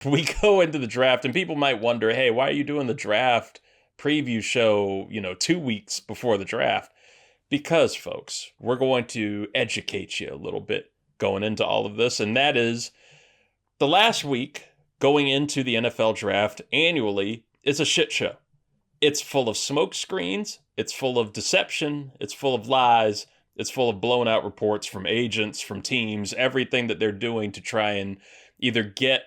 we go into the draft, and people might wonder, hey, why are you doing the draft preview show, 2 weeks before the draft? Because, folks, we're going to educate you a little bit going into all of this, and that is the last week going into the NFL draft annually is a shit show. It's full of smoke screens, it's full of deception, it's full of lies, it's full of blown out reports from agents, from teams, everything that they're doing to try and either get,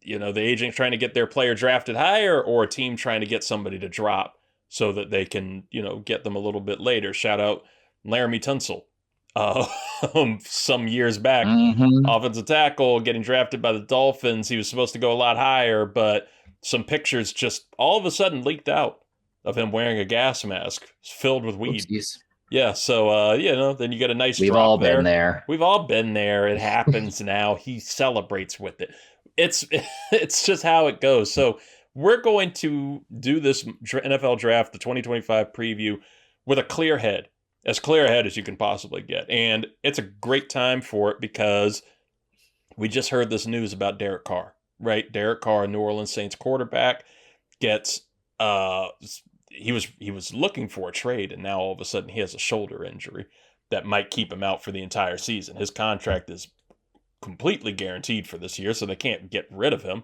the agent trying to get their player drafted higher or a team trying to get somebody to drop so that they can, get them a little bit later. Shout out Laramie Tunsil. Uh, some years back, Mm-hmm. offensive tackle getting drafted by the Dolphins. He was supposed to go a lot higher, but some pictures just all of a sudden leaked out of him wearing a gas mask filled with weed. Oopsies. Yeah, so then you get a nice We've drop all been there. there. We've all been there. It happens now. He celebrates with it. It's it's just how it goes. So we're going to do this NFL draft, the 2025 preview, with a clear head, as clear a head as you can possibly get. And it's a great time for it because we just heard this news about Derek Carr, right? Derek Carr, New Orleans Saints quarterback, gets he was looking for a trade, and now all of a sudden he has a shoulder injury that might keep him out for the entire season. His contract is completely guaranteed for this year, so they can't get rid of him.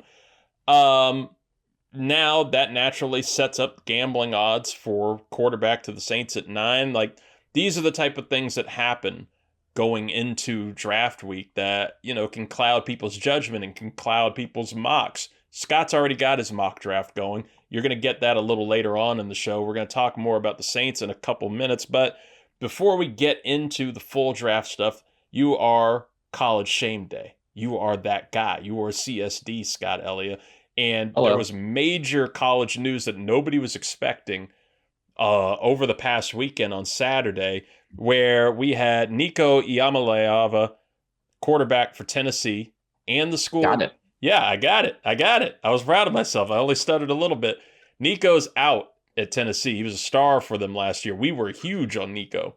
Now that naturally sets up gambling odds for quarterback to the Saints at 9. Like, these are the type of things that happen going into draft week that, can cloud people's judgment and can cloud people's mocks. Scott's already got his mock draft going. You're going to get that a little later on in the show. We're going to talk more about the Saints in a couple minutes. But before we get into the full draft stuff, you are College Shame Day. You are that guy. You are CSD, Scott Ellia. And there Hello. was major college news that nobody was expecting over the past weekend on Saturday, where we had Nico Iamaleava, quarterback for Tennessee, and the Got school. it. Yeah, I got it. I was proud of myself. I only stuttered a little bit. Nico's out at Tennessee. He was a star for them last year. We were huge on Nico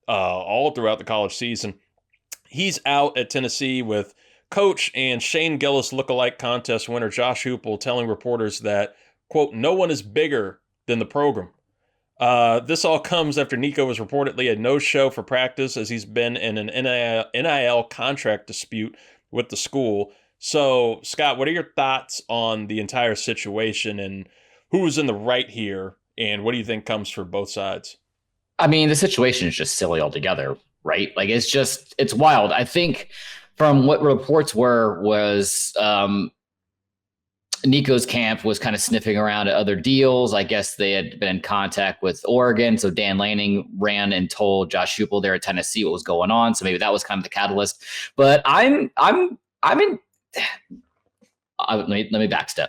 all throughout the college season. He's out at Tennessee with coach and Shane Gillis lookalike contest winner Josh Hoople telling reporters that, quote, no one is bigger than the program. This all comes after Nico was reportedly a no-show for practice as he's been in an NIL contract dispute with the school. So, Scott, what are your thoughts on the entire situation and who is in the right here, and what do you think comes for both sides? I mean, the situation is just silly altogether, right? Like, it's wild. I think from what reports was Nico's camp was kind of sniffing around at other deals. I guess they had been in contact with Oregon. So Dan Lanning ran and told Josh Hoople there at Tennessee what was going on. So maybe that was kind of the catalyst. But I'm in. Let me backstep.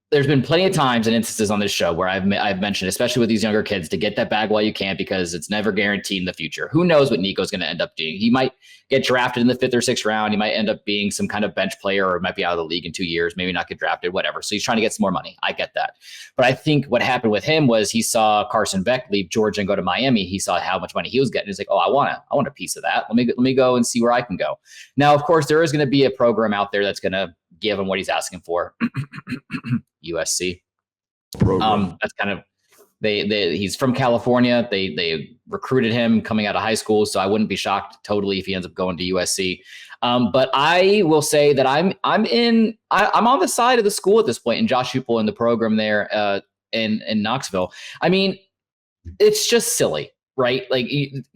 There's been plenty of times and instances on this show where I've mentioned, especially with these younger kids, to get that bag while you can, because it's never guaranteed in the future. Who knows what Nico's going to end up doing? He might get drafted in the 5th or 6th round. He might end up being some kind of bench player, or might be out of the league in 2 years, maybe not get drafted, whatever. So he's trying to get some more money. I get that. But I think what happened with him was he saw Carson Beck leave Georgia and go to Miami. He saw how much money he was getting. He's like, oh, I want a piece of that. Let me go and see where I can go. Now, of course, there is going to be a program out there that's going to give him what he's asking for. USC. That's kind of he's from California. They recruited him coming out of high school, so I wouldn't be shocked totally if he ends up going to USC. But I will say that I'm on the side of the school at this point, and Josh Hoople in the program there in Knoxville. I mean, it's just silly, right? Like,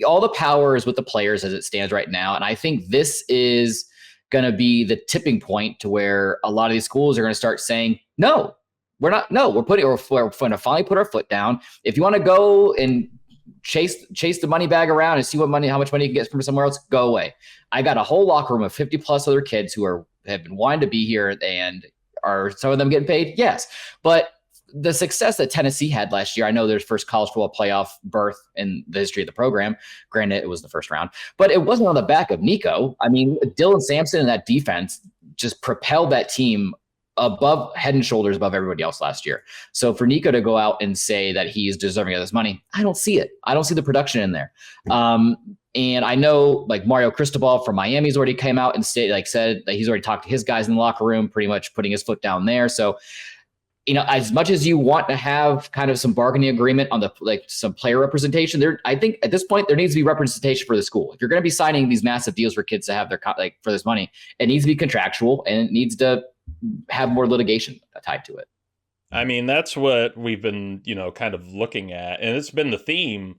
all the power is with the players as it stands right now, and I think this is going to be the tipping point to where a lot of these schools are going to start saying, no, we're not. No, we're going to finally put our foot down. If you want to go and chase the money bag around and see how much money you can get from somewhere else, go away. I got a whole locker room of 50 plus other kids who have been wanting to be here, and are some of them getting paid? Yes. But the success that Tennessee had last year, I know their first college football playoff berth in the history of the program. Granted, it was the first round, but it wasn't on the back of Nico. I mean, Dylan Sampson and that defense just propelled that team above head and shoulders above everybody else last year. So for Nico to go out and say that he's deserving of this money, I don't see it. I don't see the production in there. And I know like Mario Cristobal from Miami's already came out and said that he's already talked to his guys in the locker room, pretty much putting his foot down there. So, as much as you want to have kind of some bargaining agreement on some player representation there, I think at this point there needs to be representation for the school. If you're going to be signing these massive deals for kids to have their for this money, it needs to be contractual and it needs to have more litigation tied to it. I mean, that's what we've been, kind of looking at, and it's been the theme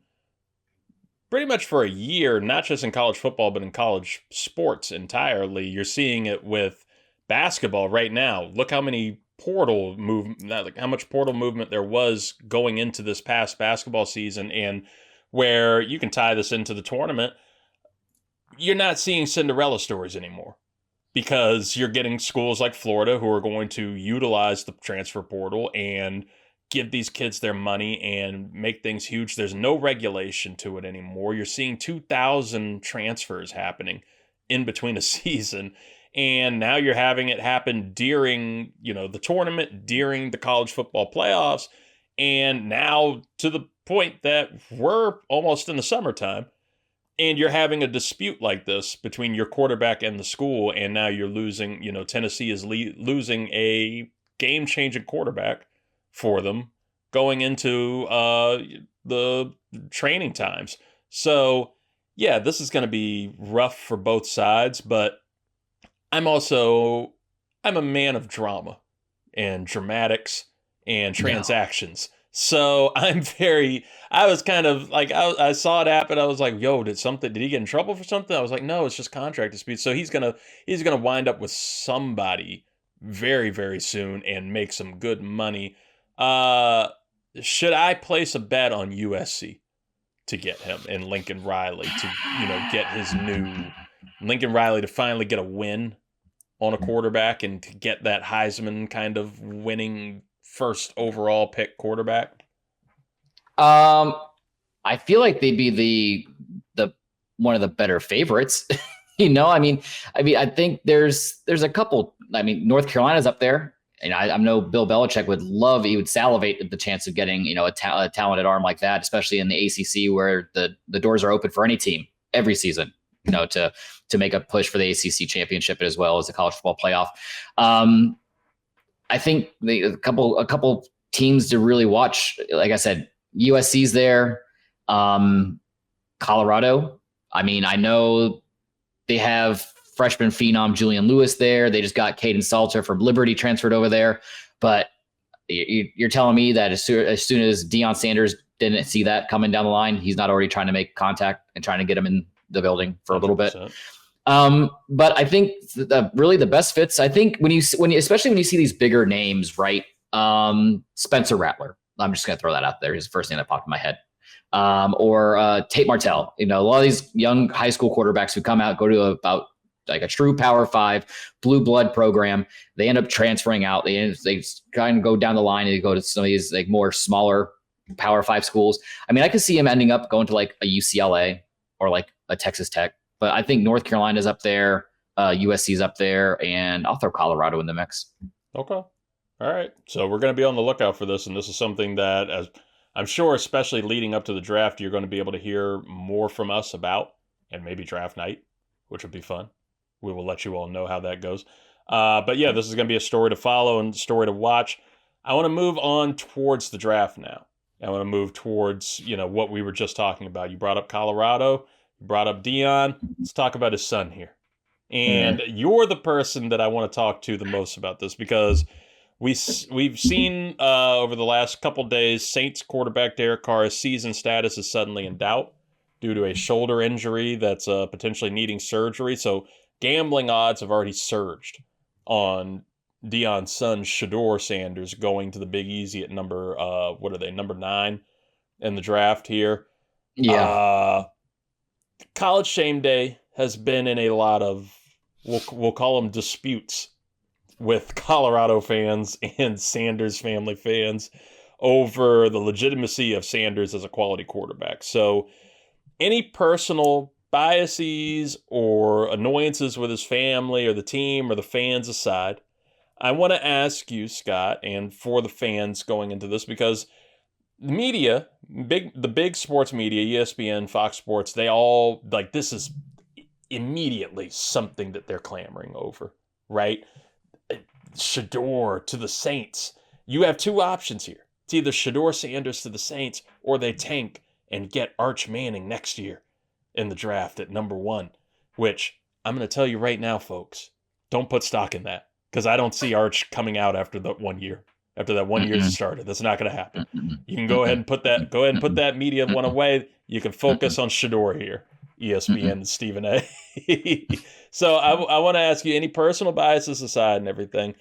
pretty much for a year, not just in college football, but in college sports entirely. You're seeing it with basketball right now. Look how many portal movement, how much portal movement there was going into this past basketball season, and where you can tie this into the tournament. You're not seeing Cinderella stories anymore because you're getting schools like Florida who are going to utilize the transfer portal and give these kids their money and make things huge. There's no regulation to it anymore. You're seeing 2,000 transfers happening in between a season. And now you're having it happen during, the tournament, during the college football playoffs. And now to the point that we're almost in the summertime and you're having a dispute like this between your quarterback and the school. And now you're losing, Tennessee is losing a game-changing quarterback for them going into the training times. So, yeah, this is going to be rough for both sides, but I'm a man of drama and dramatics and transactions. No. So I was kind of like, I saw it happen. I was like, yo, did he get in trouble for something? I was like, no, it's just contract dispute. So he's going to wind up with somebody very, very soon and make some good money. Should I place a bet on USC to get him and Lincoln Riley to, get his new Lincoln Riley to finally get a win on a quarterback and to get that Heisman kind of winning first overall pick quarterback? I feel like they'd be the one of the better favorites. I think there's a couple. North Carolina's up there, and I know Bill Belichick he would salivate at the chance of getting a talented arm like that, especially in the ACC where the doors are open for any team every season. To make a push for the ACC championship as well as the college football playoff. I think a couple teams to really watch. Like I said, USC's there. Colorado. I know they have freshman phenom Julian Lewis there. They just got Caden Salter from Liberty transferred over there. But you're telling me that as soon as Deion Sanders didn't see that coming down the line, he's not already trying to make contact and trying to get him in the building for a little 100%. Bit. But I think really the best fits, I think especially when you see these bigger names, right? Spencer Rattler. I'm just going to throw that out there. He's the first name that popped in my head. Or Tate Martell. A lot of these young high school quarterbacks who come out, go to about like a true Power 5 blue blood program. They end up transferring out. They kind of go down the line and they go to some of these like more smaller Power 5 schools. I could see him ending up going to like a UCLA or like a Texas Tech, but I think North Carolina's up there, USC's up there, and I'll throw Colorado in the mix. Okay. All right. So we're going to be on the lookout for this, and this is something that, as I'm sure, especially leading up to the draft, you're going to be able to hear more from us about, and maybe draft night, which would be fun. We will let you all know how that goes. But yeah, this is going to be a story to follow and story to watch. I want to move on towards the draft now. I want to move towards, what we were just talking about. You brought up Colorado, you brought up Deion. Let's talk about his son here. And you're the person that I want to talk to the most about this because we've seen over the last couple days, Saints quarterback Derek Carr's season status is suddenly in doubt due to a shoulder injury that's potentially needing surgery. So gambling odds have already surged on Deion's son, Shedeur Sanders, going to the Big Easy at number 9 in the draft here. Yeah. College Shame Day has been in a lot of, we'll call them disputes with Colorado fans and Sanders family fans over the legitimacy of Sanders as a quality quarterback. So any personal biases or annoyances with his family or the team or the fans aside, I want to ask you, Scott, and for the fans going into this, because the media, the big sports media, ESPN, Fox Sports, they all like this is immediately something that they're clamoring over, right? Shedeur to the Saints. You have two options here. It's either Shedeur Sanders to the Saints or they tank and get Arch Manning next year in the draft at number 1, which I'm going to tell you right now, folks, don't put stock in that because I don't see Arch coming out after that 1 year. After that 1 year started, that's not going to happen. You can go ahead and put that media one away. You can focus on Shedeur here, ESPN and Stephen A. So I want to ask you, any personal biases aside and everything,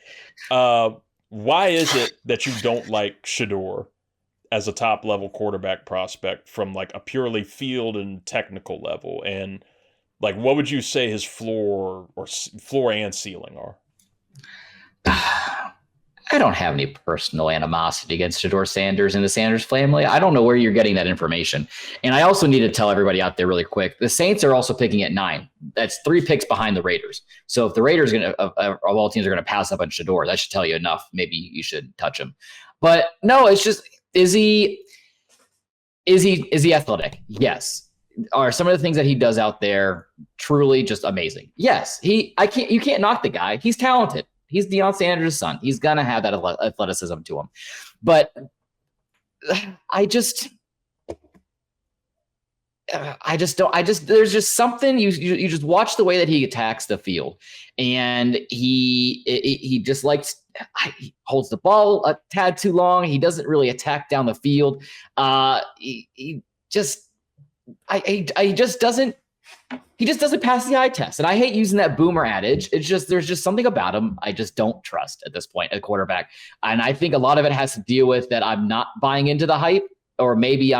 why is it that you don't like Shedeur as a top level quarterback prospect from like a purely field and technical level, and like what would you say his floor and ceiling are? I don't have any personal animosity against Shedeur Sanders and the Sanders family. I don't know where you're getting that information. And I also need to tell everybody out there really quick, the Saints are also picking at 9. That's 3 picks behind the Raiders. So if the Raiders of all teams are going to pass up on Shedeur, that should tell you enough. Maybe you should touch him. But no, it's just, is he athletic? Yes. Are some of the things that he does out there truly just amazing? Yes. You can't knock the guy. He's talented. He's Deion Sanders' son. He's going to have that athleticism to him. But there's just something, you just watch the way that he attacks the field. And he just likes, he holds the ball a tad too long. He doesn't really attack down the field. He just doesn't pass the eye test. And I hate using that boomer adage. It's just, there's just something about him I just don't trust at this point at quarterback. And I think a lot of it has to deal with that I'm not buying into the hype, or maybe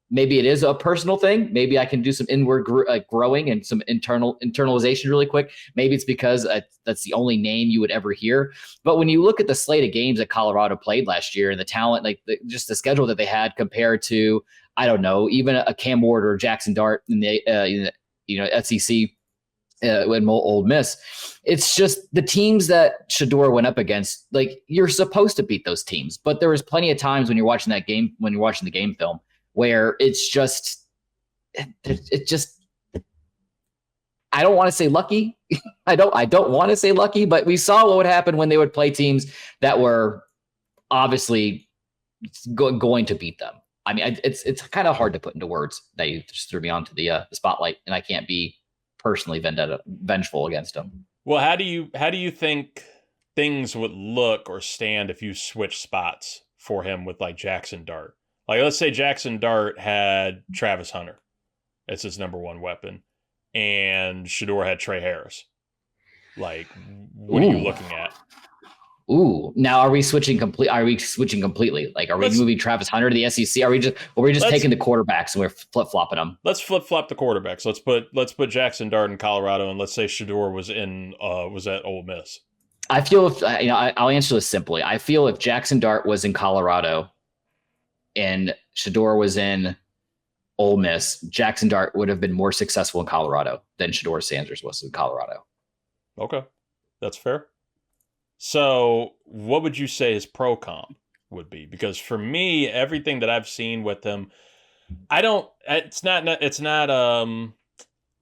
maybe it is a personal thing. Maybe I can do some inward growing and some internalization really quick. Maybe it's because that's the only name you would ever hear. But when you look at the slate of games that Colorado played last year and the talent, like just the schedule that they had compared to, I don't know, even a Cam Ward or Jackson Dart in the SEC when Ole Miss, it's just the teams that Shedeur went up against. Like, you're supposed to beat those teams, but there was plenty of times when you're watching the game film, where it's just, I don't want to say lucky. I don't want to say lucky, but we saw what would happen when they would play teams that were obviously going to beat them. I mean, it's kind of hard to put into words that you just threw me onto the spotlight, and I can't be personally vengeful against them. Well, how do you think things would look or stand if you switch spots for him with like Jackson Dart? Like, let's say Jackson Dart had Travis Hunter as his number 1 weapon, and Shedeur had Trey Harris. Like, what are you looking at? Ooh, now are we switching completely? Like, are we moving Travis Hunter to the SEC? Are we just taking the quarterbacks and we're flip flopping them? Let's flip flop the quarterbacks. Let's put Jackson Dart in Colorado, and let's say Shedeur was at Ole Miss. I feel I'll answer this simply. I feel if Jackson Dart was in Colorado and Shedeur was in Ole Miss, Jackson Dart would have been more successful in Colorado than Shedeur Sanders was in Colorado. Okay, that's fair. So what would you say his pro comp would be? Because for me, everything that I've seen with him, it's not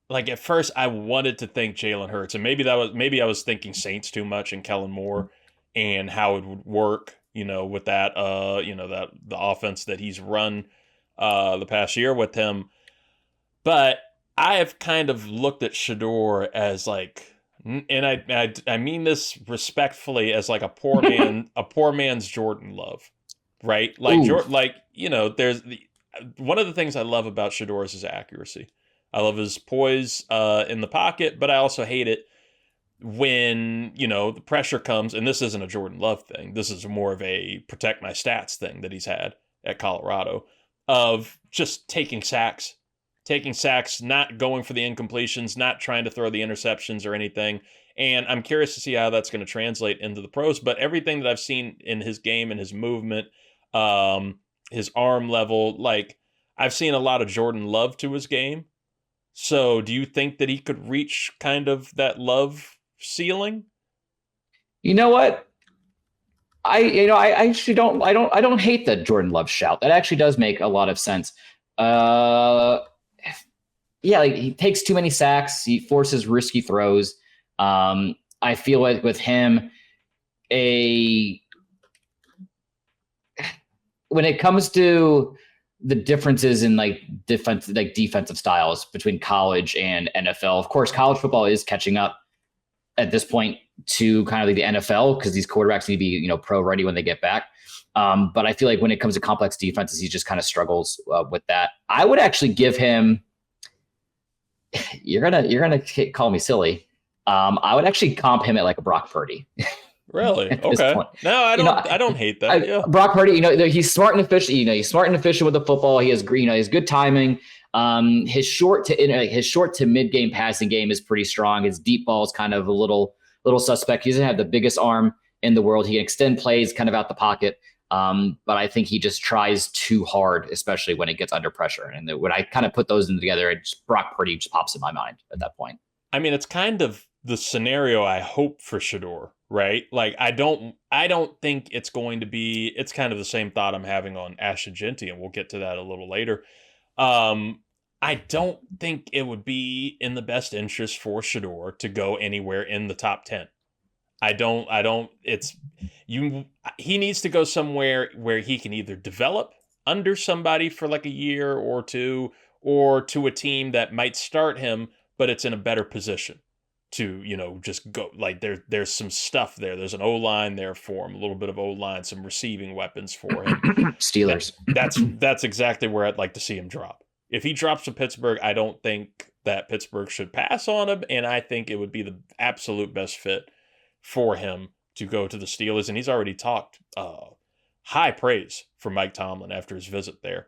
like at first I wanted to think Jalen Hurts, and maybe I was thinking Saints too much and Kellen Moore and how it would work, with that, that the offense that he's run the past year with him. But I have kind of looked at Shedeur as like, and I mean this respectfully, as like a poor man's Jordan Love, right? Like there's one of the things I love about Shedeur is his accuracy. I love his poise in the pocket, but I also hate it when, the pressure comes, and this isn't a Jordan Love thing. This is more of a protect my stats thing that he's had at Colorado, of just taking sacks, not going for the incompletions, not trying to throw the interceptions or anything. And I'm curious to see how that's going to translate into the pros. But everything that I've seen in his game and his movement, his arm level, like, I've seen a lot of Jordan Love to his game. So do you think that he could reach kind of that Love ceiling? You know what? I actually don't hate the Jordan Love shout. That actually does make a lot of sense. Uh, yeah, like he takes too many sacks. He forces risky throws. I feel like with him, a when it comes to the differences in defensive styles between college and NFL, of course, college football is catching up at this point to kind of like the NFL because these quarterbacks need to be pro ready when they get back. But I feel like when it comes to complex defenses, he just kind of struggles with that. I would actually give him. You're gonna call me silly. I would actually comp him at like a Brock Purdy. Really? Okay. No, I don't hate that. Yeah. Brock Purdy, he's smart and efficient. He's smart and efficient with the football. He has his good timing. His short to mid game passing game is pretty strong. His deep ball is kind of a little suspect. He doesn't have the biggest arm in the world. He can extend plays kind of out the pocket. But I think he just tries too hard, especially when it gets under pressure. And when I kind of put those in together, Brock Purdy just pops in my mind at that point. I mean, it's kind of the scenario I hope for Shedeur, right? Like, I don't think it's going to be. It's kind of the same thought I'm having on Ashton Genty, and we'll get to that a little later. I don't think it would be in the best interest for Shedeur to go anywhere in the top 10. He needs to go somewhere where he can either develop under somebody for like a year or two, or to a team that might start him, but it's in a better position to, just go. Like there's some stuff there. There's an O-line there for him, a little bit of O-line, some receiving weapons for him. Steelers. That's exactly where I'd like to see him drop. If he drops to Pittsburgh, I don't think that Pittsburgh should pass on him, and I think it would be the absolute best fit for him to go to the Steelers. And he's already talked high praise for Mike Tomlin after his visit there.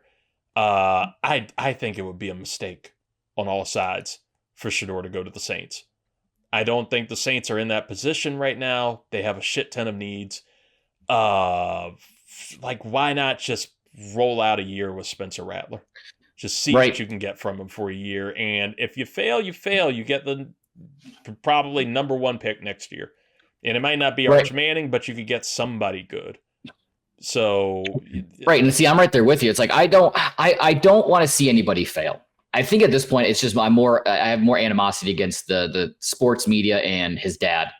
I think it would be a mistake on all sides for Shedeur to go to the Saints. I don't think the Saints are in that position right now. They have a shit ton of needs. Why not just roll out a year with Spencer Rattler? Just see what you can get from him for a year. And if you fail, you fail. You get the probably number one pick next year. And it might not be Arch Manning, but you could get somebody good. So and see, I'm right there with you. It's like I don't want to see anybody fail. I think at this point, it's just I have more animosity against the sports media and his dad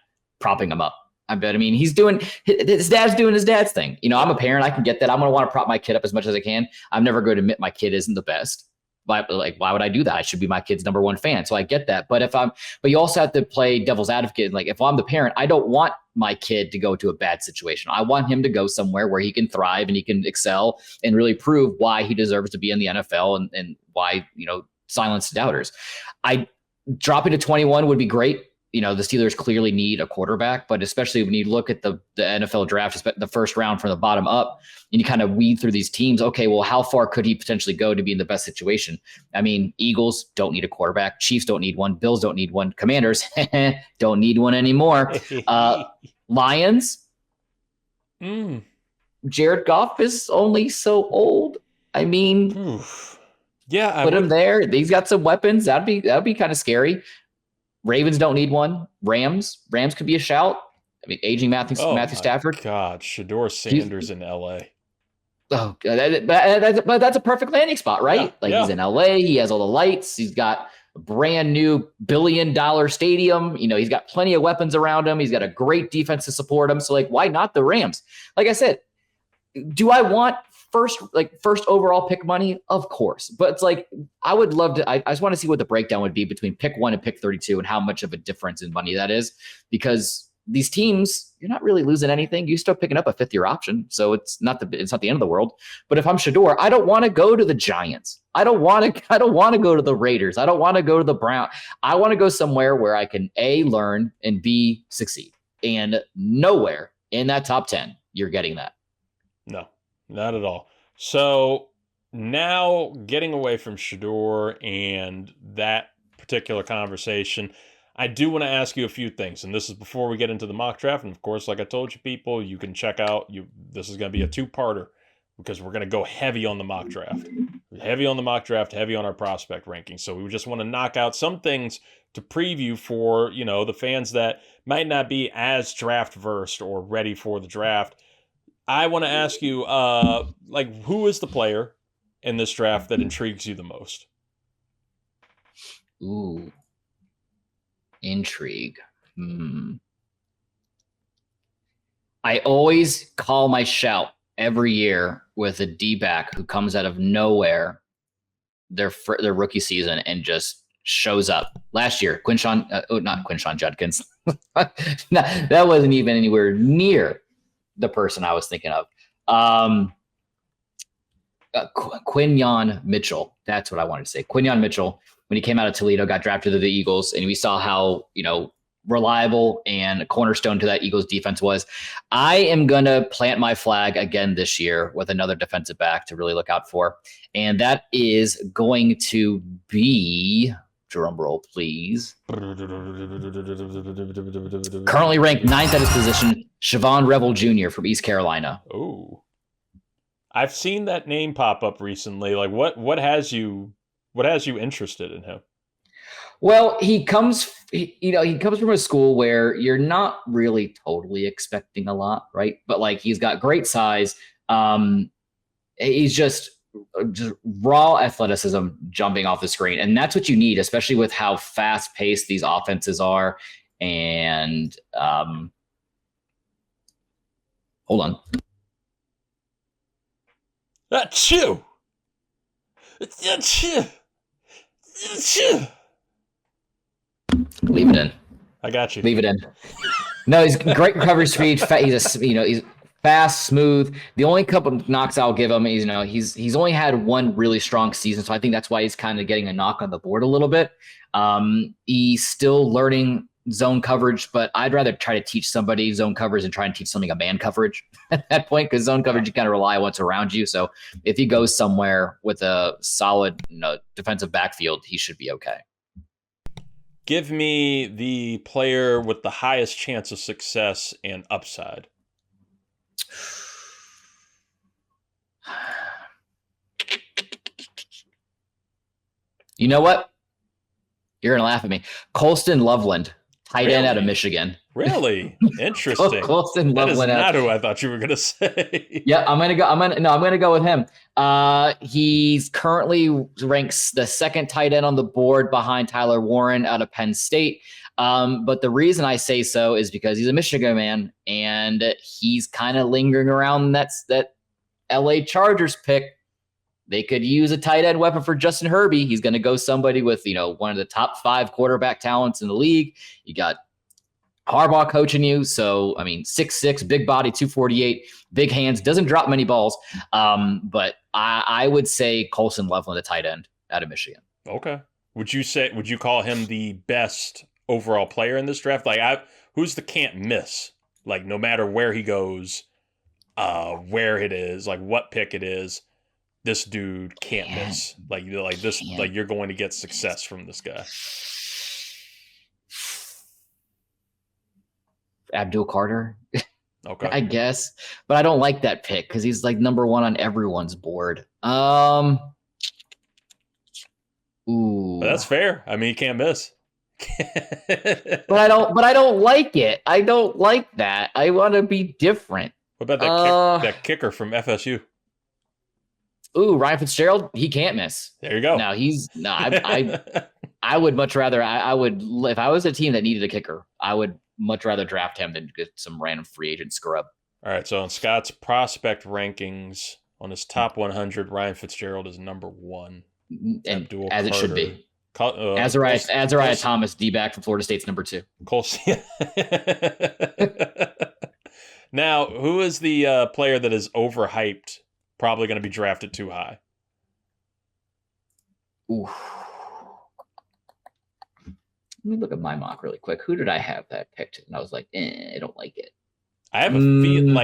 propping him up. I mean, his dad's doing his dad's thing. I'm a parent. I can get that. I'm going to want to prop my kid up as much as I can. I'm never going to admit my kid isn't the best. Why would I do that? I should be my kid's number one fan. So I get that. But you also have to play devil's advocate. Like if I'm the parent, I don't want my kid to go to a bad situation. I want him to go somewhere where he can thrive and he can excel and really prove why he deserves to be in the NFL and why, silence doubters. Dropping to 21 would be great. The Steelers clearly need a quarterback, but especially when you look at the NFL draft, the first round from the bottom up, and you kind of weed through these teams. Okay, well, how far could he potentially go to be in the best situation? I mean, Eagles don't need a quarterback. Chiefs don't need one. Bills don't need one. Commanders don't need one anymore. Lions. Jared Goff is only so old. I mean, put him there. He's got some weapons. That'd be kind of scary. Ravens don't need one. Rams could be a shout. I mean, aging Matthew Stafford. God, Shedeur Sanders in L.A. Oh, that's a perfect landing spot, right? He's in L.A. He has all the lights. He's got a brand new $1 billion stadium. He's got plenty of weapons around him. He's got a great defense to support him. So, why not the Rams? Like I said, do I want first overall pick money? Of course. But it's I would love to, I just want to see what the breakdown would be between pick 1 and pick 32 and how much of a difference in money that is, because these teams, you're not really losing anything. You're still picking up a 5th-year option. So it's not the end of the world. But if I'm Shedeur, I don't want to go to the Giants. I don't want to go to the Raiders. I don't want to go to the Browns. I want to go somewhere where I can A, learn, and B, succeed. And nowhere in that top 10, you're getting that. No, not at all. So now getting away from Shedeur and that particular conversation, I do want to ask you a few things. And this is before we get into the mock draft. And of course, like I told you people, you can check out, this is going to be a 2-parter because we're going to go heavy on the mock draft. Heavy on the mock draft, heavy on our prospect ranking. So we just want to knock out some things to preview for, the fans that might not be as draft versed or ready for the draft. I want to ask you, who is the player in this draft that intrigues you the most? Ooh. Intrigue. I always call my shout every year with a D-back who comes out of nowhere their rookie season and just shows up. Last year, not Quinshon Judkins. That wasn't even anywhere near the person I was thinking of. Quinyon Mitchell. That's what I wanted to say. Quinyon Mitchell, when he came out of Toledo, got drafted to the Eagles, and we saw how, reliable and a cornerstone to that Eagles defense was. I am going to plant my flag again this year with another defensive back to really look out for. And that is going to be, drum roll, please. Currently ranked 9th at his position, Siobhan Revel Jr. from East Carolina. Oh, I've seen that name pop up recently. Like what has you interested in him? Well, he comes from a school where you're not really totally expecting a lot, right? But he's got great size. He's just raw athleticism jumping off the screen, and that's what you need, especially with how fast paced these offenses are. And hold on. Achoo! Leave it in. I got you. Leave it in. No, he's great recovery speed. He's fast, smooth. The only couple knocks I'll give him is, he's only had one really strong season, so I think that's why he's kind of getting a knock on the board a little bit. He's still learning zone coverage, but I'd rather try to teach somebody zone coverage and try and teach somethody a man coverage at that point, because zone coverage, you kind of rely on what's around you. So if he goes somewhere with a solid defensive backfield, he should be okay. Give me the player with the highest chance of success and upside. You know what? You're going to laugh at me. Colston Loveland, tight end out of Michigan. Really? Interesting. Colston Loveland. That is not who I thought you were going to say. Yeah, I'm going to go with him. He's currently ranks the second tight end on the board behind Tyler Warren out of Penn State. But the reason I say so is because he's a Michigan man, and he's kind of lingering around that LA Chargers pick. They could use a tight end weapon for Justin Herbie. He's going to go somebody with, one of the top 5 quarterback talents in the league. You got Harbaugh coaching you. So, 6'6", big body, 248, big hands, doesn't drop many balls. But I would say Colston Loveland, a tight end out of Michigan. Okay. Would you call him the best overall player in this draft? Who's the can't miss? No matter where he goes, where it is, what pick it is, this dude can't miss. You're going to get success from this guy. Abdul Carter. Okay. I guess. But I don't like that pick because he's number 1 on everyone's board. Ooh. But that's fair. He can't miss. but I don't like it. I don't like that. I want to be different. What about that kicker from FSU? Ooh, Ryan Fitzgerald, he can't miss. There you go. No, I would much rather, I would, if I was a team that needed a kicker, I would much rather draft him than get some random free agent scrub. All right, so on Scott's prospect rankings, on his top 100, Ryan Fitzgerald is number 1. And Abdul as Carter. It should be. Azariah Thomas, D-back from Florida State's number 2. Colston. Now, who is the player that is overhyped, probably going to be drafted too high? Ooh. Let me look at my mock really quick. Who did I have that picked? And I was like, I don't like it. I have a feel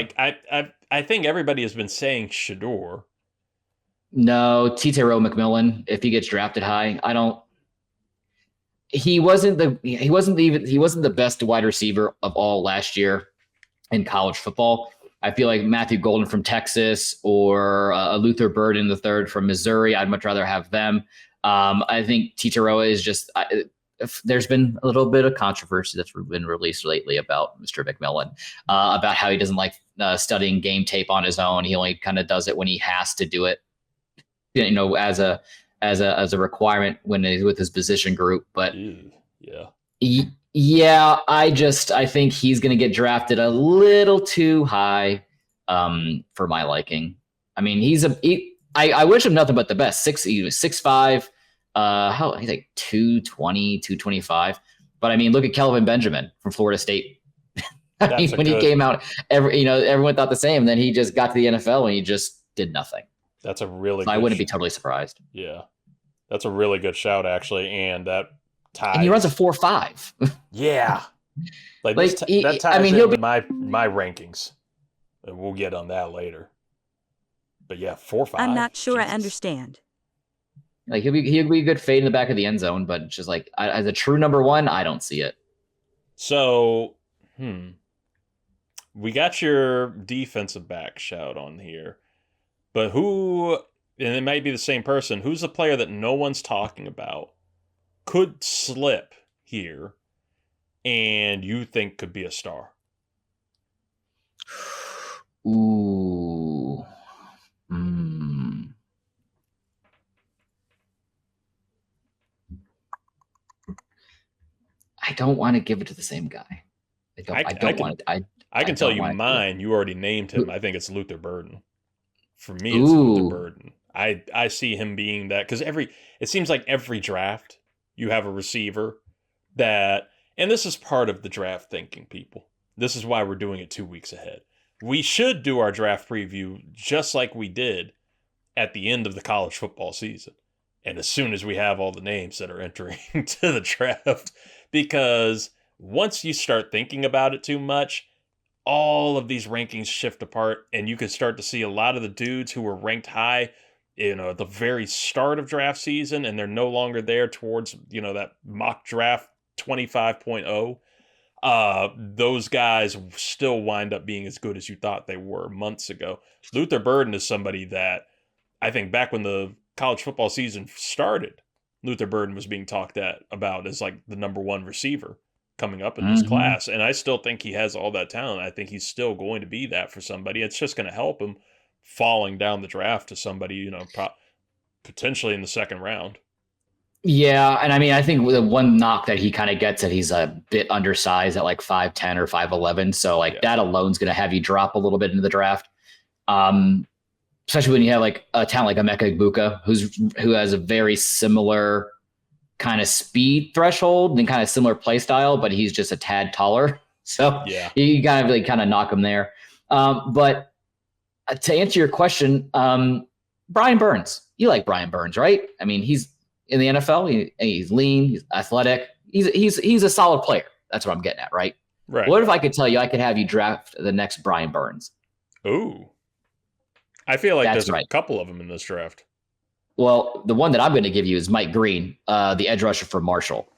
I think everybody has been saying Shedeur. No, T-Terrell McMillan. If he gets drafted high, he wasn't the best wide receiver of all last year in college football. I feel like Matthew Golden from Texas or Luther Burden the third from Missouri. I'd much rather have them. I think Titaroa is just there's been a little bit of controversy that's been released lately about Mr. McMillan, about how he doesn't like studying game tape on his own. He only kind of does it when he has to do it, as a requirement when he's with his position group. But yeah, I think he's going to get drafted a little too high for my liking. I mean, I wish him nothing but the best. He was 6'5". He's like 220, 225. But I mean, look at Kelvin Benjamin from Florida State. He came out, everyone thought the same. Then he just got to the NFL and he just did nothing. That's a really. So I wouldn't be totally surprised. Yeah, that's a really good shout, actually, and that ties. And he runs a 4.5. Yeah, that ties into my rankings, and we'll get on that later. But yeah, 4.5. I'm not sure I understand. Like he'll be a good fade in the back of the end zone, but just like as a true number one, I don't see it. So, we got your defensive back shout on here, but who? And it might be the same person. Who's the player that no one's talking about could slip here, and you think could be a star? Ooh. I don't want to give it to the same guy. I can tell you mine. You already named him. I think it's Luther Burden. For me, it's Luther Burden. I see him being that because it seems like every draft you have a receiver that, and this is part of the draft thinking, people. This is why we're doing it 2 weeks ahead. We should do our draft preview just like we did at the end of the college football season. And as soon as we have all the names that are entering to the draft, because once you start thinking about it too much, all of these rankings shift apart, and you can start to see a lot of the dudes who were ranked high, at the very start of draft season, and they're no longer there towards, that mock draft 25.0. Those guys still wind up being as good as you thought they were months ago. Luther Burden is somebody that I think back when the college football season started, Luther Burden was being talked about as like the number one receiver coming up in this class. And I still think he has all that talent. I think he's still going to be that for somebody. It's just going to help him falling down the draft to somebody, potentially in the second round. Yeah, and I mean, I think the one knock that he kind of gets that he's a bit undersized at like 5'10" or 5'11", so that alone is going to have you drop a little bit into the draft. Especially when you have like a talent like Emeka Egbuka, who has a very similar kind of speed threshold and kind of similar play style, but he's just a tad taller. So you gotta really kind of knock him there. But to answer your question, Brian Burns, you like Brian Burns, right? I mean, he's in the NFL. He's lean, he's athletic. He's a solid player. That's what I'm getting at, right? Right. What if I could tell you I could have you draft the next Brian Burns? Ooh. I feel like there's a couple of them in this draft. Well, the one that I'm going to give you is Mike Green, the edge rusher for Marshall.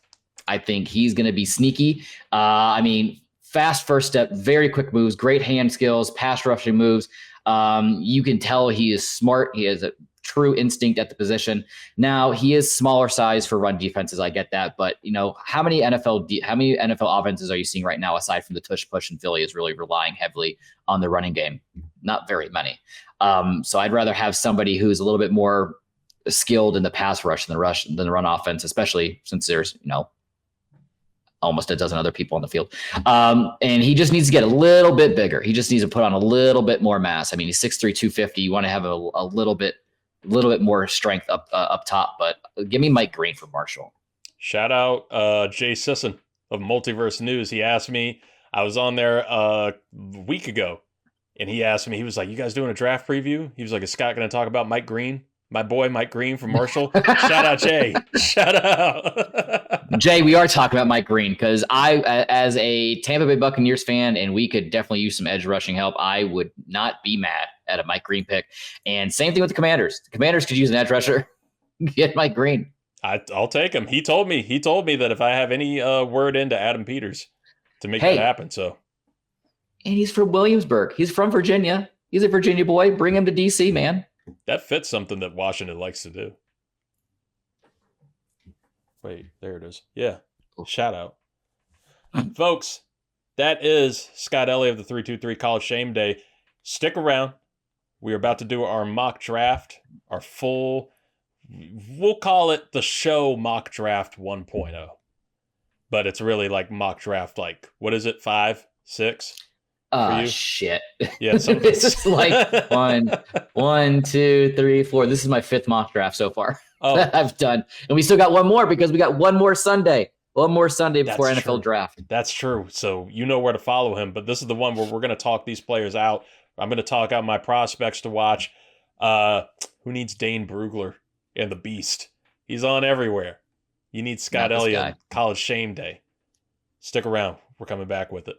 I think he's going to be sneaky. Fast first step, very quick moves, great hand skills, pass rushing moves. You can tell he is smart. He has a true instinct at the position. Now, he is smaller size for run defenses. I get that. But, how many NFL offenses are you seeing right now, aside from the tush push, and Philly is really relying heavily on the running game? Not very many. So I'd rather have somebody who's a little bit more skilled in the pass rush than the run offense, especially since there's, almost a dozen other people on the field. And he just needs to get a little bit bigger. He just needs to put on a little bit more mass. I mean, he's 6'3", 250. You want to have a little bit more strength up top, but give me Mike Green for Marshall. Shout out Jay Sisson of Multiverse News. He asked me, I was on there a week ago, and he asked me, he was like, you guys doing a draft preview? He was like, is Scott going to talk about Mike Green? My boy, Mike Green from Marshall. Shout out, Jay. Shout out. Jay, we are talking about Mike Green because I, as a Tampa Bay Buccaneers fan, and we could definitely use some edge rushing help, I would not be mad at a Mike Green pick. And same thing with the Commanders. The Commanders could use an edge rusher. Get Mike Green. I'll take him. He told me that if I have any word into Adam Peters to make that happen, so. And he's from Williamsburg. He's from Virginia. He's a Virginia boy. Bring him to DC, man. That fits something that Washington likes to do. Wait, there it is. Yeah. Shout out. Folks, that is Scott Ellia of the 323 College Shame Day. Stick around. We are about to do our mock draft, our full, we'll call it the show mock draft 1.0. But it's really like mock draft, like, what is it, 5, 6? Shit. Yeah, this is like 1, 2, 3, 4. This is my 5th mock draft so far that I've done. And we still got one more because we got one more Sunday. One more Sunday before NFL draft. That's true. So you know where to follow him. But this is the one where we're going to talk these players out. I'm going to talk out my prospects to watch. Who needs Dane Brugler and the Beast? He's on everywhere. You need Scott Elliott, College Shame Day. Stick around. We're coming back with it.